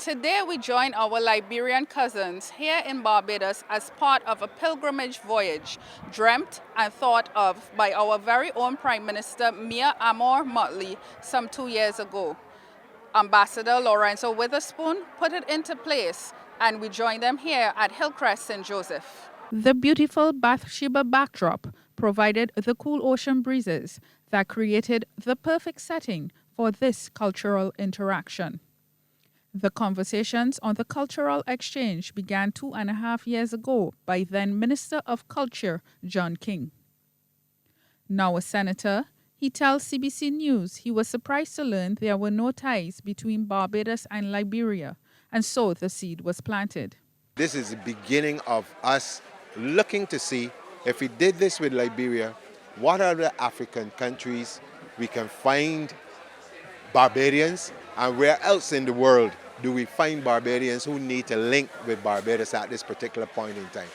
Today we join our Liberian cousins here in Barbados as part of a pilgrimage voyage dreamt and thought of by our very own Prime Minister Amor Mottley some 2 years ago. Ambassador Lorenzo Witherspoon put it into place, and we join them here at Hillcrest St. Joseph. The beautiful Bathsheba backdrop provided the cool ocean breezes that created the perfect setting for this cultural interaction. The conversations on the cultural exchange began 2.5 years ago by then Minister of Culture, John King. Now a senator, he tells CBC News he was surprised to learn there were no ties between Barbados and Liberia, and so the seed was planted. This is the beginning of us looking to see if we did this with Liberia, what other African countries we can find Barbadians, and where else in the world do we find Barbadians who need to link with Barbados at this particular point in time.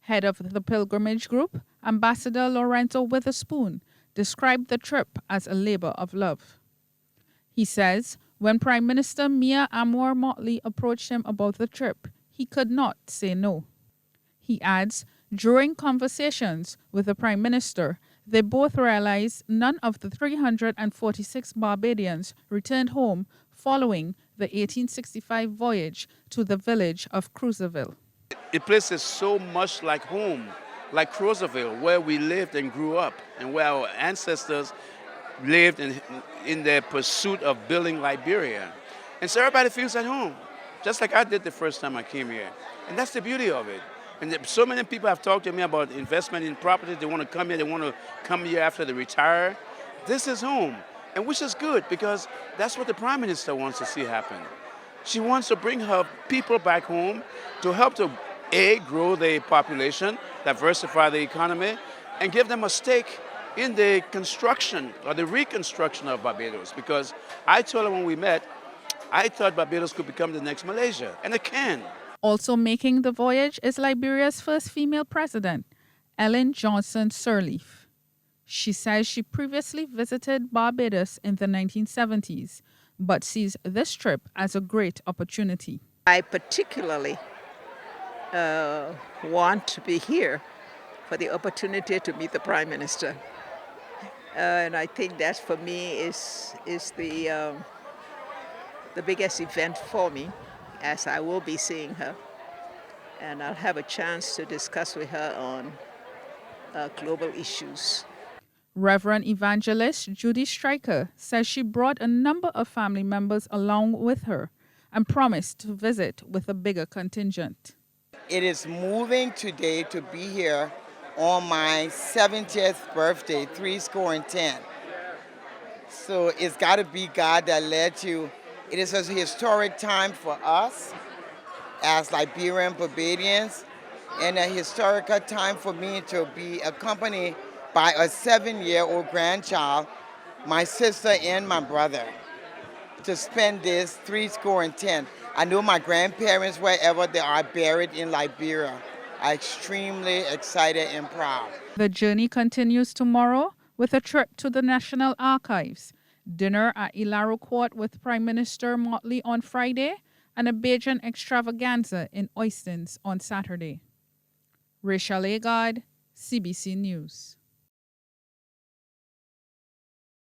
Head of the pilgrimage group, Ambassador Lorenzo Witherspoon, described the trip as a labor of love. He says when Prime Minister Amor Mottley approached him about the trip, he could not say no. He adds, during conversations with the Prime Minister, they both realized none of the 346 Barbadians returned home following the 1865 voyage to the village of Cruiserville. It places so much like home, like Cruiserville, where we lived and grew up, and where our ancestors lived in their pursuit of building Liberia. And so everybody feels at home, just like I did the first time I came here. And that's the beauty of it. And so many people have talked to me about investment in property. They want to come here. They want to come here after they retire. This is home, and which is good because that's what the Prime Minister wants to see happen. She wants to bring her people back home to help to, A, grow the population, diversify the economy, and give them a stake in the construction or the reconstruction of Barbados. Because I told her when we met, I thought Barbados could become the next Malaysia, and it can. Also making the voyage is Liberia's first female president, Ellen Johnson Sirleaf. She says she previously visited Barbados in the 1970s, but sees this trip as a great opportunity. I particularly want to be here for the opportunity to meet the Prime Minister. And I think that for me is the biggest event for me, as I will be seeing her, and I'll have a chance to discuss with her on global issues. Reverend Evangelist Judy Stryker says she brought a number of family members along with her and promised to visit with a bigger contingent. It is moving today to be here on my 70th birthday, 70. So it's got to be God that led you. It is a historic time for us as Liberian Barbadians, and a historical time for me to be accompanied by a 7-year-old grandchild, my sister and my brother, to spend this 70. I know my grandparents, wherever they are buried in Liberia, are extremely excited and proud. The journey continues tomorrow with a trip to the National Archives, dinner at Ilaro Court with Prime Minister Mottley on Friday, and a Bajan extravaganza in Oistins on Saturday. Rachelle Agard, CBC News.